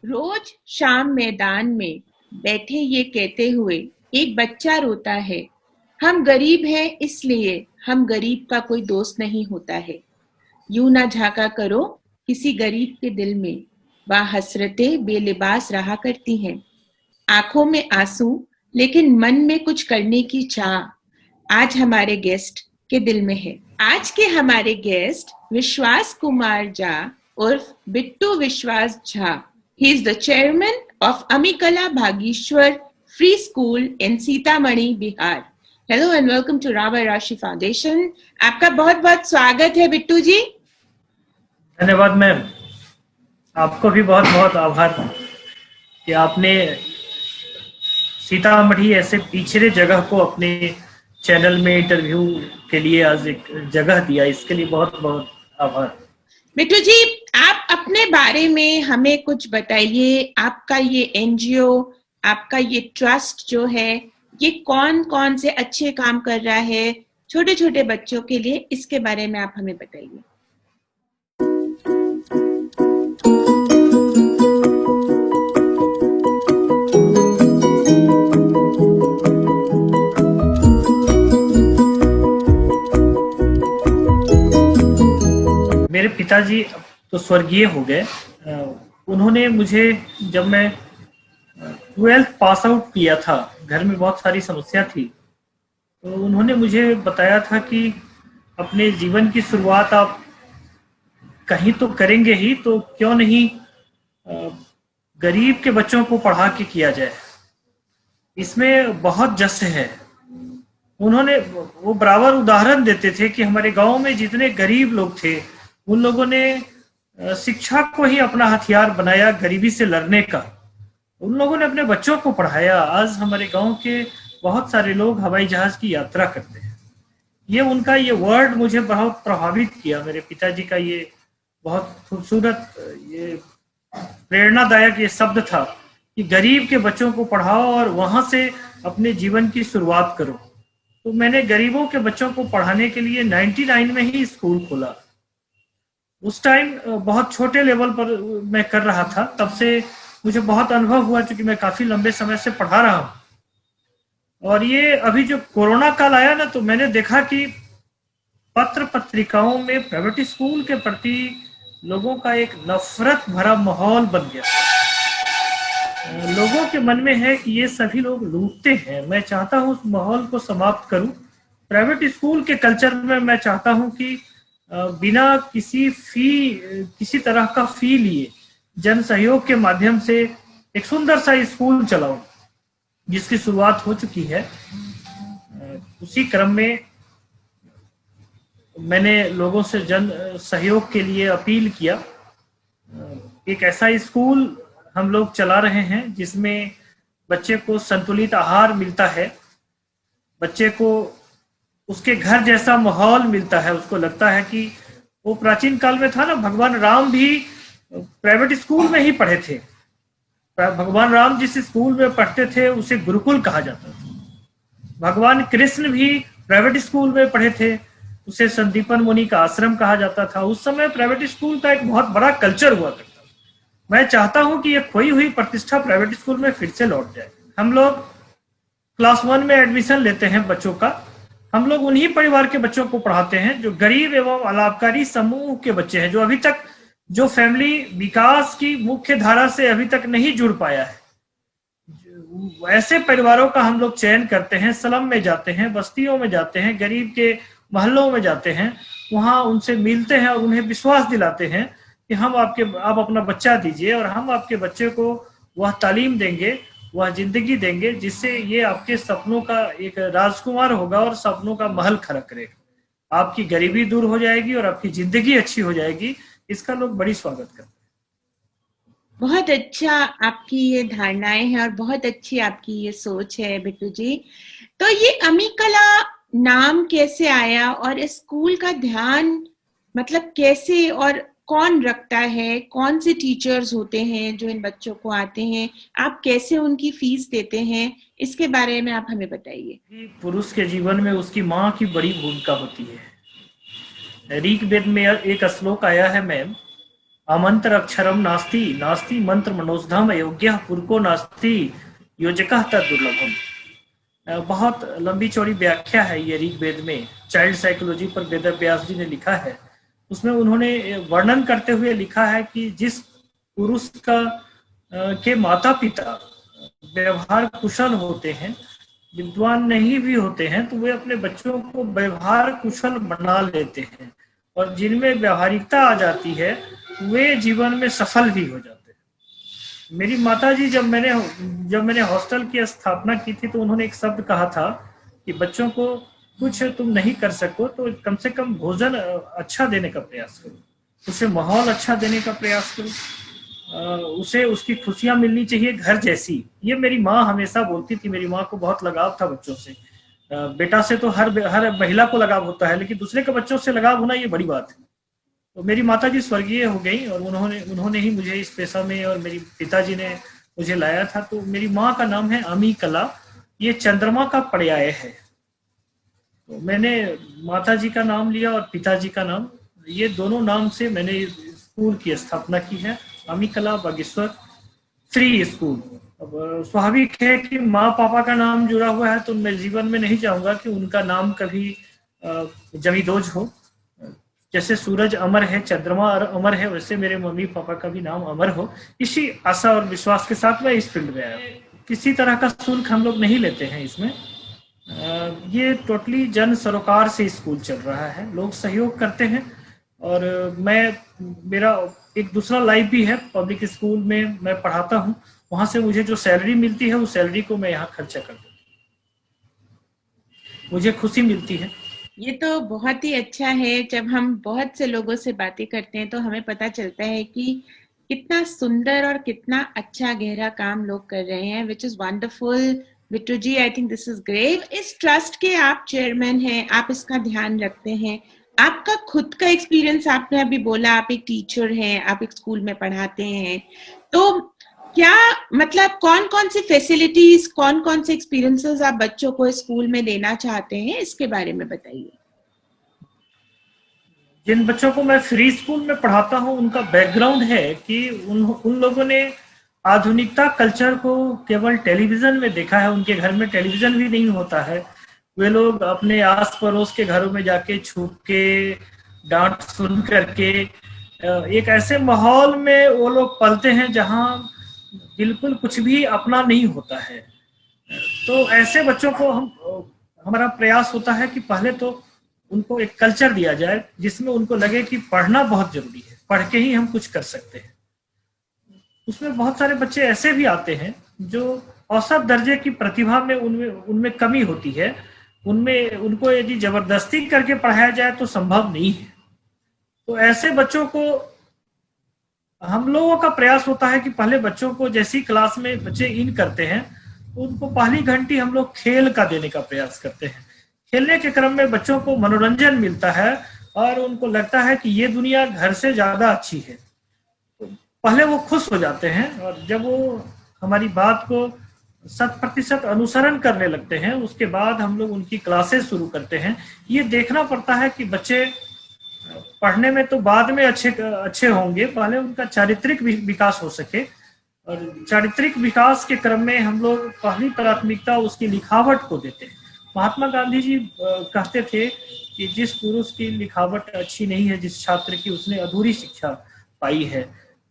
रोज शाम मैदान में बैठे ये कहते हुए एक बच्चा रोता है, हम गरीब हैं इसलिए हम गरीब का कोई दोस्त नहीं होता है। यूं ना झांका करो किसी गरीब के दिल में, वह हसरतें बेलिबास रहा करती हैं। आंखों में आंसू लेकिन मन में कुछ करने की चाह आज हमारे गेस्ट के दिल में है। आज के हमारे गेस्ट विश्वास कुमार झा उर्फ Bittu Vishwas Jha. He is the chairman of Amikala Bhagishwar Free School in Sitamarhi, Bihar. Hello and welcome to Rama Rashi Foundation. आपका बहुत बहुत स्वागत है बिट्टू जी। धन्यवाद मैम, आपको भी बहुत बहुत आभार कि आपने सीतामढ़ी ऐसे पिछड़े जगह को अपने चैनल में इंटरव्यू के लिए आज एक जगह दिया, इसके लिए बहुत बहुत आभार। बिट्टू जी, आप अपने बारे में हमें कुछ बताइए। आपका ये एनजीओ, आपका ये ट्रस्ट जो है, ये कौन कौन से अच्छे काम कर रहा है छोटे छोटे बच्चों के लिए, इसके बारे में आप हमें बताइए। मेरे पिताजी तो स्वर्गीय हो गए। उन्होंने मुझे, जब मैं 12th पास आउट किया था, घर में बहुत सारी समस्या थी, तो उन्होंने मुझे बताया था कि अपने जीवन की शुरुआत आप कहीं तो करेंगे ही, तो क्यों नहीं गरीब के बच्चों को पढ़ा के किया जाए, इसमें बहुत जस है। उन्होंने वो बराबर उदाहरण देते थे कि हमारे गांव में जितने गरीब लोग थे, उन लोगों ने शिक्षा को ही अपना हथियार बनाया गरीबी से लड़ने का। उन लोगों ने अपने बच्चों को पढ़ाया। आज हमारे गांव के बहुत सारे लोग हवाई जहाज की यात्रा करते हैं। ये उनका ये वर्ड मुझे बहुत प्रभावित किया। मेरे पिताजी का ये बहुत खूबसूरत, ये प्रेरणादायक ये शब्द था कि गरीब के बच्चों को पढ़ाओ और वहां से अपने जीवन की शुरुआत करो। तो मैंने गरीबों के बच्चों को पढ़ाने के लिए 99 में ही स्कूल खोला। उस टाइम बहुत छोटे लेवल पर मैं कर रहा था, तब से मुझे बहुत अनुभव हुआ, क्योंकि मैं काफी लंबे समय से पढ़ा रहा हूँ। और ये अभी जो कोरोना काल आया ना, तो मैंने देखा कि पत्र पत्रिकाओं में प्राइवेट स्कूल के प्रति लोगों का एक नफरत भरा माहौल बन गया। लोगों के मन में है कि ये सभी लोग लूटते हैं। मैं चाहता हूँ उस माहौल को समाप्त करूं। प्राइवेट स्कूल के कल्चर में मैं चाहता हूं कि बिना किसी तरह का फी लिए जन सहयोग के माध्यम से एक सुंदर सा स्कूल चलाऊं, जिसकी शुरुआत हो चुकी है। उसी क्रम में मैंने लोगों से जन सहयोग के लिए अपील किया। एक ऐसा स्कूल हम लोग चला रहे हैं जिसमें बच्चे को संतुलित आहार मिलता है, बच्चे को उसके घर जैसा माहौल मिलता है। उसको लगता है कि वो प्राचीन काल में था ना, भगवान राम भी प्राइवेट स्कूल में ही पढ़े थे। भगवान राम जिस स्कूल में पढ़ते थे उसे गुरुकुल कहा जाता था। भगवान कृष्ण भी प्राइवेट स्कूल में पढ़े थे, उसे संदीपन मुनि का आश्रम कहा जाता था। उस समय प्राइवेट स्कूल का एक बहुत बड़ा कल्चर हुआ करता। मैं चाहता हूं कि ये खोई हुई प्रतिष्ठा प्राइवेट स्कूल में फिर से लौट जाए। हम लोग क्लास 1 में एडमिशन लेते हैं बच्चों का। हम लोग उन्हीं परिवार के बच्चों को पढ़ाते हैं जो गरीब एवं अलाभकारी समूह के बच्चे हैं, जो अभी तक जो फैमिली विकास की मुख्य धारा से अभी तक नहीं जुड़ पाया है। ऐसे परिवारों का हम लोग चयन करते हैं, स्लम में जाते हैं, बस्तियों में जाते हैं, गरीब के मोहल्लों में जाते हैं, वहां उनसे मिलते हैं और उन्हें विश्वास दिलाते हैं कि आप अपना बच्चा दीजिए और हम आपके बच्चे को वह तालीम देंगे, वह जिंदगी देंगे, जिससे ये आपके सपनों का एक राजकुमार होगा और सपनों का महल खड़ा करेगा। आपकी गरीबी दूर हो जाएगी और आपकी जिंदगी अच्छी हो जाएगी। इसका लोग बड़ी स्वागत करते हैं। बहुत अच्छा आपकी ये धारणाएं हैं और बहुत अच्छी आपकी ये सोच है बिट्टू जी। तो ये अमिकला नाम कैसे आया और इस स्कूल का ध्यान मतलब कैसे और कौन रखता है? कौन से टीचर्स होते हैं जो इन बच्चों को आते हैं? आप कैसे उनकी फीस देते हैं? इसके बारे में आप हमें बताइए। पुरुष के जीवन में उसकी माँ की बड़ी भूमिका होती है। ऋग्वेद में एक श्लोक आया है मैम आमंत्र अक्षरम नास्ति नास्ति मंत्र मनोजधम अयोग्य पुरको नास्ति योजकः तद दुर्लभम। बहुत लंबी चौड़ी व्याख्या है ये ऋग्वेद में, चाइल्ड साइकोलॉजी पर वेद व्यास जी ने लिखा है। उसमें उन्होंने वर्णन करते हुए लिखा है कि जिस पुरुष का के माता पिता व्यवहार कुशल होते हैं, विद्वान नहीं भी होते हैं, तो वे अपने बच्चों को व्यवहार कुशल बना लेते हैं, और जिनमें व्यवहारिकता आ जाती है वे जीवन में सफल भी हो जाते हैं। मेरी माताजी जब मैंने हॉस्टल की स्थापना की थी तो उन्होंने एक शब्द कहा था कि बच्चों को कुछ तुम नहीं कर सको तो कम से कम भोजन अच्छा देने का प्रयास करो, उसे माहौल अच्छा देने का प्रयास करो, उसे उसकी खुशियां मिलनी चाहिए घर जैसी। ये मेरी माँ हमेशा बोलती थी। मेरी माँ को बहुत लगाव था बच्चों से। बेटा से तो हर महिला को लगाव होता है, लेकिन दूसरे के बच्चों से लगाव होना ये बड़ी बात है। तो मेरी माताजी स्वर्गीय हो गई और उन्होंने ही मुझे इस पेशा में, और मेरी पिताजी ने मुझे लाया था। तो मेरी माँ का नाम है अमी कला, ये चंद्रमा का पर्याय है। तो मैंने माताजी का नाम लिया और पिताजी का नाम, ये दोनों नाम से मैंने स्कूल की स्थापना की है, अमी कला बागेश्वर फ्री स्कूल। अब स्वाभाविक है कि माँ पापा का नाम जुड़ा हुआ है, तो मैं जीवन में नहीं चाहूंगा कि उनका नाम कभी जमीदोज हो। जैसे सूरज अमर है, चंद्रमा अमर है, वैसे मेरे मम्मी पापा का भी नाम अमर हो। इसी आशा और विश्वास के साथ मैं इस फील्ड में आया हूँ। किसी तरह का शुल्क हम लोग नहीं लेते हैं इसमें। ये टोटली जन सरोकार से स्कूल चल रहा है, लोग सहयोग करते हैं। और मेरा एक दूसरा लाइफ भी है, पब्लिक स्कूल में मैं पढ़ाता हूँ, वहां से मुझे जो सैलरी मिलती है उस सैलरी को मैं यहाँ खर्चा कर देता हूँ, मुझे खुशी मिलती है। ये तो बहुत ही अच्छा है। जब हम बहुत से लोगों से बातें करते हैं तो हमें पता चलता है कि कितना सुंदर और कितना अच्छा गहरा काम लोग कर रहे हैं, which is wonderful. Bittu ji, I think this is great. इस ट्रस्ट के आप चेयरमैन हैं, आप इसका ध्यान रखते हैं। आपका खुद का एक्सपीरियंस, आपने अभी बोला आप एक टीचर हैं, आप एक स्कूल में पढ़ाते हैं, तो क्या मतलब कौन कौन सी फैसिलिटीज, कौन कौन से एक्सपीरियंसेस आप बच्चों को स्कूल में देना चाहते हैं, इसके बारे में बताइए। जिन बच्चों को मैं फ्री स्कूल में पढ़ाता हूँ उनका बैकग्राउंड है कि उन लोगों ने आधुनिकता कल्चर को केवल टेलीविजन में देखा है। उनके घर में टेलीविजन भी नहीं होता है। वे लोग अपने आस पड़ोस के घरों में जाके छुप के, डांट सुन करके, एक ऐसे माहौल में वो लोग पलते हैं जहां बिल्कुल कुछ भी अपना नहीं होता है। तो ऐसे बच्चों को हमारा प्रयास होता है कि पहले तो उनको एक कल्चर दिया जाए जिसमें उनको लगे कि पढ़ना बहुत जरूरी है, पढ़ के ही हम कुछ कर सकते हैं। उसमें बहुत सारे बच्चे ऐसे भी आते हैं जो औसत दर्जे की प्रतिभा में उनमें कमी होती है। उनको यदि जबरदस्ती करके पढ़ाया जाए तो संभव नहीं है। तो ऐसे बच्चों को हम लोगों का प्रयास होता है कि पहले बच्चों को जैसी क्लास में बच्चे इन करते हैं तो उनको पहली घंटी हम लोग खेल का देने का प्रयास करते हैं। खेलने के क्रम में बच्चों को मनोरंजन मिलता है और उनको लगता है कि ये दुनिया घर से ज्यादा अच्छी है। तो पहले वो खुश हो जाते हैं और जब वो हमारी बात को 100% अनुसरण करने लगते हैं उसके बाद हम लोग उनकी क्लासेस शुरू करते हैं। ये देखना पड़ता है कि बच्चे पढ़ने में तो बाद में अच्छे होंगे, पहले उनका चारित्रिक विकास हो सके। और चारित्रिक विकास के क्रम में हम लोग पहली प्राथमिकता उसकी लिखावट को देते हैं। महात्मा गांधी जी कहते थे कि जिस पुरुष की लिखावट अच्छी नहीं है, जिस छात्र की, उसने अधूरी शिक्षा पाई है।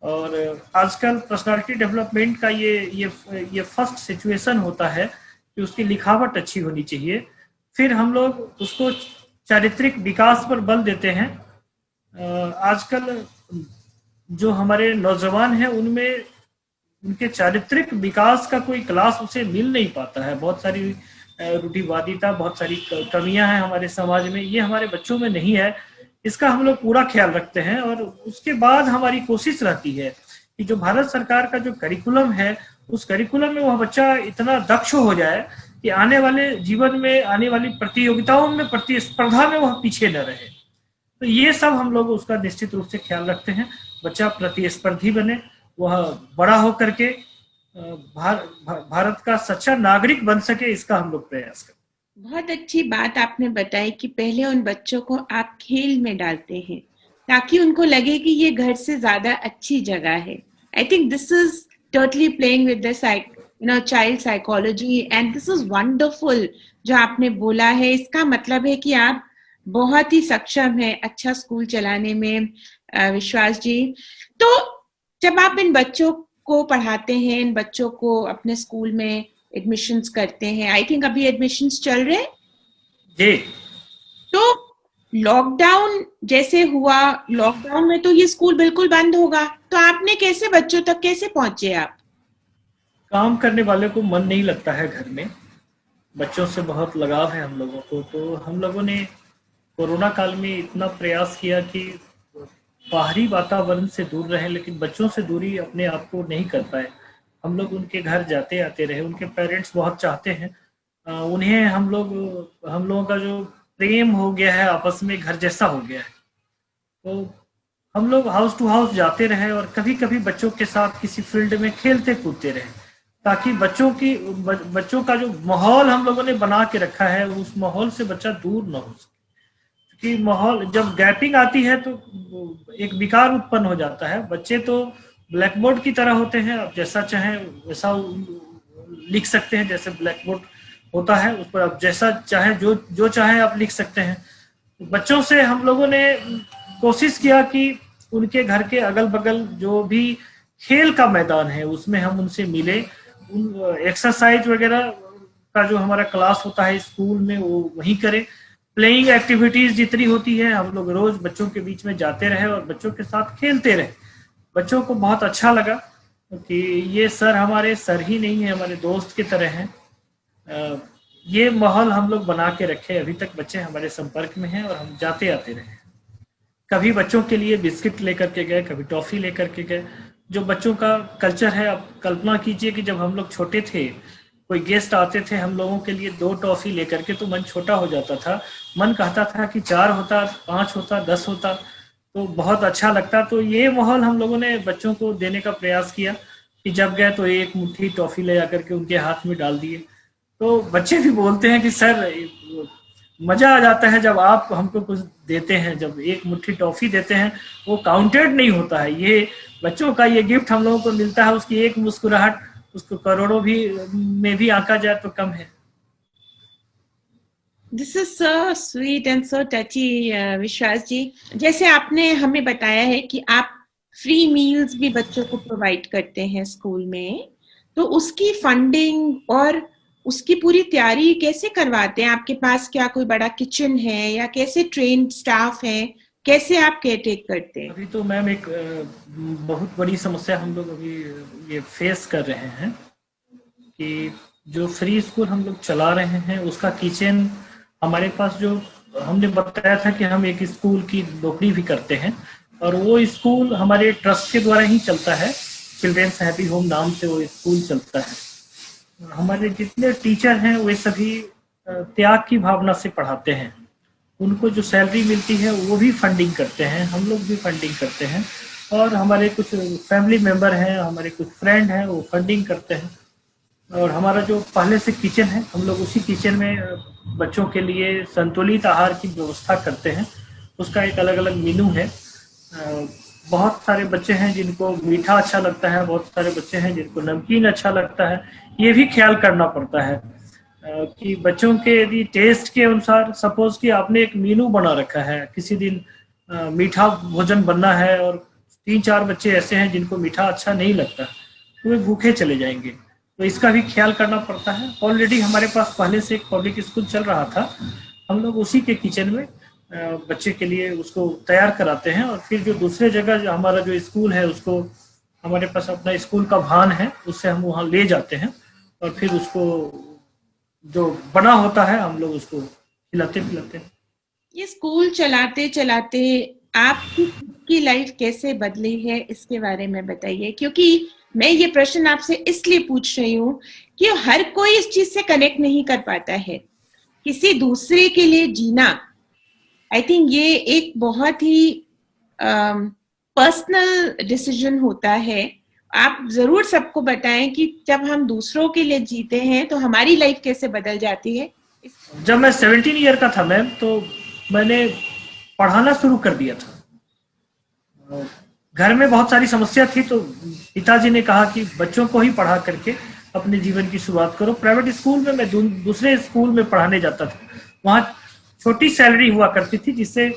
और आजकल पर्सनालिटी डेवलपमेंट का ये फर्स्ट सिचुएशन होता है कि उसकी लिखावट अच्छी होनी चाहिए। फिर हम लोग उसको चारित्रिक विकास पर बल देते हैं। आजकल जो हमारे नौजवान हैं उनमें उनके चारित्रिक विकास का कोई क्लास उसे मिल नहीं पाता है। बहुत सारी रूढ़िवादिता, बहुत सारी कमियां हैं हमारे समाज में, ये हमारे बच्चों में नहीं है। इसका हम लोग पूरा ख्याल रखते हैं और उसके बाद हमारी कोशिश रहती है कि जो भारत सरकार का जो करिकुलम है उस करिकुलम में वह बच्चा इतना दक्ष हो जाए कि आने वाले जीवन में, आने वाली प्रतियोगिताओं में, प्रतिस्पर्धा में वह पीछे न रहे। तो ये सब हम लोग उसका निश्चित रूप से ख्याल रखते हैं। बच्चा प्रतिस्पर्धी बने, वह बड़ा होकर के भारत का सच्चा नागरिक बन सके, इसका हम लोग प्रयास करते हैं। बहुत अच्छी बात आपने बताई कि पहले उन बच्चों को आप खेल में डालते हैं, ताकि उनको लगे कि ये घर से ज्यादा अच्छी जगह है. आई think this is totally playing with the child psychology, and this is wonderful जो आपने बोला है. इसका मतलब है कि आप बहुत ही सक्षम है अच्छा स्कूल चलाने में, विश्वास जी. तो जब आप इन बच्चों को पढ़ाते हैं, इन बच्चों को अपने स्कूल में एडमिशन्स करते हैं, आई थिंक अभी एडमिशन्स चल रहे हैं, जी. तो लॉकडाउन जैसे हुआ, लॉकडाउन में तो ये स्कूल बिल्कुल बंद होगा, तो आपने कैसे बच्चों तक कैसे पहुंचे आप? काम करने वाले को मन नहीं लगता है घर में, बच्चों से बहुत लगाव है हम लोगों को, तो हम लोगों ने कोरोना काल में इतना प्रयास किया कि बाहरी वातावरण से दूर रहे, लेकिन बच्चों से दूरी अपने आप को नहीं कर पाए. हम लोग उनके घर जाते आते रहे, उनके पेरेंट्स बहुत चाहते हैं उन्हें, हम लोगों का जो प्रेम हो गया है आपस में घर जैसा हो गया है, तो हम लोग हाउस टू हाउस जाते रहे और कभी कभी बच्चों के साथ किसी फील्ड में खेलते कूदते रहे, ताकि बच्चों का जो माहौल हम लोगों ने बना के रखा है उस माहौल से बच्चा दूर ना हो सके. क्योंकि माहौल जब गैपिंग आती है तो एक विकार उत्पन्न हो जाता है. बच्चे तो ब्लैक बोर्ड की तरह होते हैं, आप जैसा चाहें वैसा लिख सकते हैं, जैसे ब्लैक बोर्ड होता है उस पर आप जैसा चाहे जो चाहे आप लिख सकते हैं. बच्चों से हम लोगों ने कोशिश किया कि उनके घर के अगल बगल जो भी खेल का मैदान है उसमें हम उनसे मिले, एक्सरसाइज वगैरह का जो हमारा क्लास होता है स्कूल में वो वहीं करें. प्लेइंग एक्टिविटीज जितनी होती है हम लोग रोज बच्चों के बीच में जाते रहे और बच्चों के साथ खेलते रहे. बच्चों को बहुत अच्छा लगा कि ये सर हमारे सर ही नहीं है, हमारे दोस्त की तरह हैं. ये माहौल हम लोग बना के रखे, अभी तक बच्चे हमारे संपर्क में हैं और हम जाते आते रहे. कभी बच्चों के लिए बिस्किट लेकर के गए, कभी टॉफी लेकर के गए. जो बच्चों का कल्चर है, आप कल्पना कीजिए कि जब हम लोग छोटे थे कोई गेस्ट आते थे हम लोगों के लिए 2 टॉफी लेकर के, तो मन छोटा हो जाता था, मन कहता था कि 4 होता, 5 होता, 10 होता, तो बहुत अच्छा लगता. तो ये माहौल हम लोगों ने बच्चों को देने का प्रयास किया कि जब गए तो एक मुट्ठी टॉफी ले जाकर के उनके हाथ में डाल दिए. तो बच्चे भी बोलते हैं कि सर मजा आ जाता है जब आप हमको कुछ देते हैं, जब एक मुट्ठी टॉफी देते हैं वो काउंटेड नहीं होता है. ये बच्चों का ये गिफ्ट हम लोगों को मिलता है, उसकी एक मुस्कुराहट उसको करोड़ों भी में भी आंका जाए तो कम है. This is so sweet and so टची विश्वास जी. जैसे आपने हमें बताया है कि आप फ्री मील्स भी बच्चों को प्रोवाइड करते हैं स्कूल में, तो उसकी फंडिंग और उसकी पूरी तैयारी कैसे करवाते हैं? आपके पास क्या कोई बड़ा किचन है या कैसे ट्रेन्ड स्टाफ है, कैसे आप केयर टेक करते हैं? अभी तो मैम एक बहुत बड़ी समस्या हम लोग अभी ये फेस कर रहे हैं कि जो फ्री स्कूल हम लोग चला रहे हैं उसका किचन हमारे पास, जो हमने बताया था कि हम एक स्कूल की नौकरी भी करते हैं और वो स्कूल हमारे ट्रस्ट के द्वारा ही चलता है, चिल्ड्रेंस हैप्पी होम नाम से वो स्कूल चलता है. हमारे जितने टीचर हैं वे सभी त्याग की भावना से पढ़ाते हैं, उनको जो सैलरी मिलती है वो भी फंडिंग करते हैं, हम लोग भी फंडिंग करते हैं और हमारे कुछ फैमिली मेंबर हैं, हमारे कुछ फ्रेंड हैं वो फंडिंग करते हैं. और हमारा जो पहले से किचन है हम लोग उसी किचन में बच्चों के लिए संतुलित आहार की व्यवस्था करते हैं. उसका एक अलग अलग मेनू है. बहुत सारे बच्चे हैं जिनको मीठा अच्छा लगता है, बहुत सारे बच्चे हैं जिनको नमकीन अच्छा लगता है. ये भी ख्याल करना पड़ता है कि बच्चों के यदि टेस्ट के अनुसार, सपोज कि आपने एक मेनू बना रखा है, किसी दिन मीठा भोजन बनना है और 3-4 बच्चे ऐसे हैं जिनको मीठा अच्छा नहीं लगता तो वे भूखे चले जाएंगे, तो इसका भी ख्याल करना पड़ता है. ऑलरेडी हमारे पास पहले से एक पब्लिक स्कूल चल रहा था, हम लोग उसी के किचन में बच्चे के लिए उसको तैयार कराते हैं और फिर जो दूसरे जगह जो हमारा जो स्कूल है उसको, हमारे पास अपना स्कूल का वाहन है, उससे हम वहाँ ले जाते हैं और फिर उसको जो बना होता है हम लोग उसको खिलाते पिलाते हैं. ये स्कूल चलाते चलाते आपकी लाइफ कैसे बदली है इसके बारे में बताइए, क्योंकि मैं ये प्रश्न आपसे इसलिए पूछ रही हूँ कि हर कोई इस चीज से कनेक्ट नहीं कर पाता है. किसी दूसरे के लिए जीना, आई थिंक ये एक बहुत ही पर्सनल डिसीजन होता है. आप जरूर सबको बताएं कि जब हम दूसरों के लिए जीते हैं तो हमारी लाइफ कैसे बदल जाती है. जब मैं 17 ईयर का था मैम, तो मैंने पढ़ाना शुरू कर दिया था. घर में बहुत सारी समस्या थी, तो पिताजी ने कहा कि बच्चों को ही पढ़ा करके अपने जीवन की शुरुआत करो। प्राइवेट स्कूल में मैं दूसरे स्कूल में पढ़ाने जाता था, वहाँ छोटी सैलरी हुआ करती थी जिससे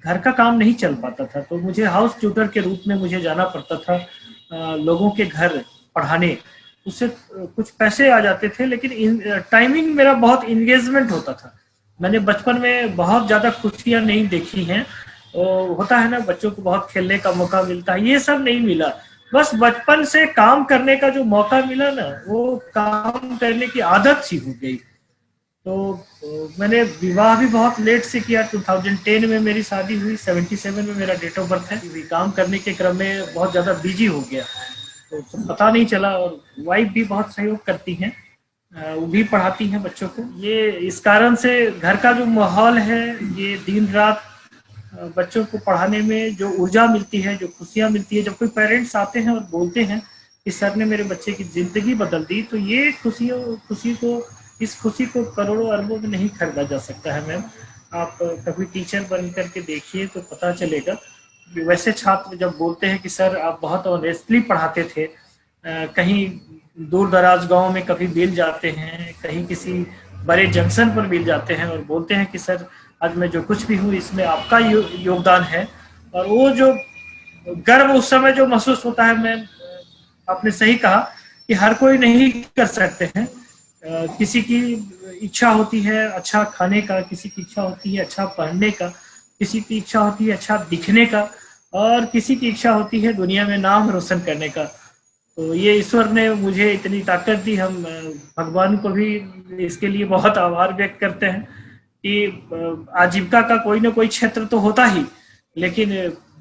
घर का काम नहीं चल पाता था, तो मुझे हाउस ट्यूटर के रूप में मुझे जाना पड़ता था लोगों के घर पढ़ाने। उससे कुछ पैसे आ जाते थे, लेकिन टाइमिंग मेरा बहुत इंगेजमेंट होता था। मैंने बचपन में बहुत ज्यादा खुशियां नहीं देखी हैं, होता है ना बच्चों को बहुत खेलने का मौका मिलता है, ये सब नहीं मिला। बस बचपन से काम करने का जो मौका मिला ना, वो काम करने की आदत सी हो गई। तो मैंने विवाह भी बहुत लेट से किया। 2010 में मेरी शादी हुई, 77 में मेरा डेट ऑफ बर्थ है। काम करने के क्रम में बहुत ज्यादा बिजी हो गया, तो पता नहीं चला। और वाइफ भी बहुत सहयोग करती हैं, वो भी पढ़ाती हैं बच्चों को। ये इस कारण से घर का जो माहौल है, ये दिन रात बच्चों को पढ़ाने में जो ऊर्जा मिलती है, जो खुशियां मिलती है, जब कोई पेरेंट्स आते हैं और बोलते हैं कि सर ने मेरे बच्चे की जिंदगी बदल दी, तो ये इस खुशी को करोड़ों अरबों में नहीं खरीदा जा सकता है। मैम, आप कभी टीचर बन करके देखिए तो पता चलेगा। वैसे छात्र जब बोलते हैं कि सर आप बहुत ऑनेस्टली पढ़ाते थे, कहीं दूर दराज गांव में कभी मिल जाते हैं, कहीं किसी बड़े जंक्शन पर मिल जाते हैं और बोलते हैं कि सर आज मैं जो कुछ भी हूँ इसमें आपका योगदान है, और वो जो गर्व उस समय जो महसूस होता है, मैं आपने सही कहा कि हर कोई नहीं कर सकते हैं। किसी की इच्छा होती है अच्छा खाने का, किसी की इच्छा होती है अच्छा पढ़ने का, किसी की इच्छा होती है अच्छा दिखने का, और किसी की इच्छा होती है दुनिया में नाम रोशन करने का। तो ये ईश्वर ने मुझे इतनी ताकत दी। हम भगवान को भी इसके लिए बहुत आभार व्यक्त करते हैं कि आजीविका का कोई ना कोई क्षेत्र तो होता ही, लेकिन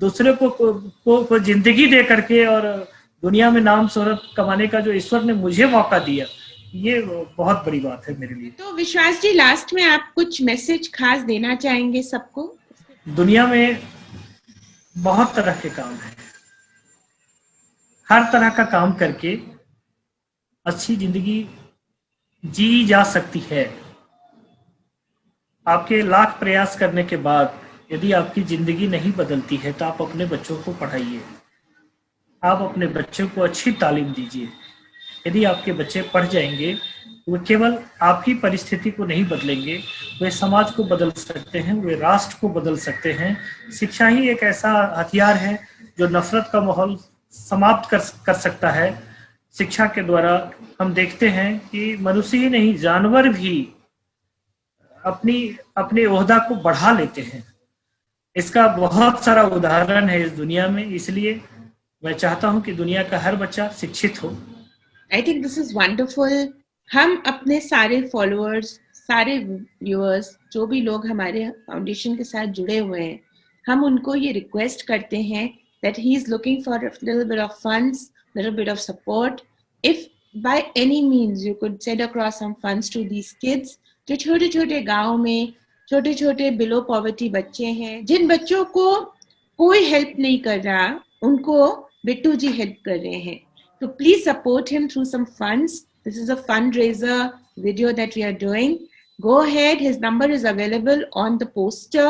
दूसरे को जिंदगी दे करके और दुनिया में नाम शोहरत कमाने का जो ईश्वर ने मुझे मौका दिया, ये बहुत बड़ी बात है मेरे लिए। तो विश्वास जी, लास्ट में आप कुछ मैसेज खास देना चाहेंगे सबको? दुनिया में बहुत तरह के काम हैं, हर तरह का काम करके अच्छी जिंदगी जी जा सकती है। आपके लाख प्रयास करने के बाद यदि आपकी जिंदगी नहीं बदलती है तो आप अपने बच्चों को पढ़ाइए, आप अपने बच्चों को अच्छी तालीम दीजिए। यदि आपके बच्चे पढ़ जाएंगे, वो केवल आपकी परिस्थिति को नहीं बदलेंगे, वे समाज को बदल सकते हैं, वे राष्ट्र को बदल सकते हैं। शिक्षा ही एक ऐसा हथियार है जो नफरत का माहौल समाप्त कर सकता है। शिक्षा के द्वारा हम देखते हैं कि मनुष्य ही नहीं, जानवर भी अपने ओहदा को बढ़ा लेते हैं। इसका बहुत सारा उदाहरण है इस दुनिया में, इसलिए मैं चाहता हूं कि दुनिया का हर बच्चा शिक्षित हो। आई थिंक दिस इज वंडरफुल। हम अपने सारे फॉलोअर्स, सारे व्यूअर्स, जो भी लोग हमारे फाउंडेशन के साथ जुड़े हुए हैं, हम उनको ये रिक्वेस्ट करते हैं that he is looking for a little bit of funds, little bit of support. If by any means you could send across some funds to these kids, जो छोटे छोटे गाँव में छोटे छोटे बिलो पॉवर्टी बच्चे हैं, जिन बच्चों को कोई हेल्प नहीं कर रहा, उनको बिट्टू जी हेल्प कर रहे हैं। So please support him through some funds. This is a fundraiser video that we are doing. Go ahead, his number is available on the poster,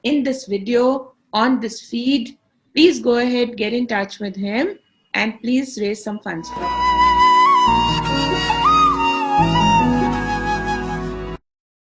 in this video, on this feed. Please go ahead, get in touch with him, and please raise some funds for him.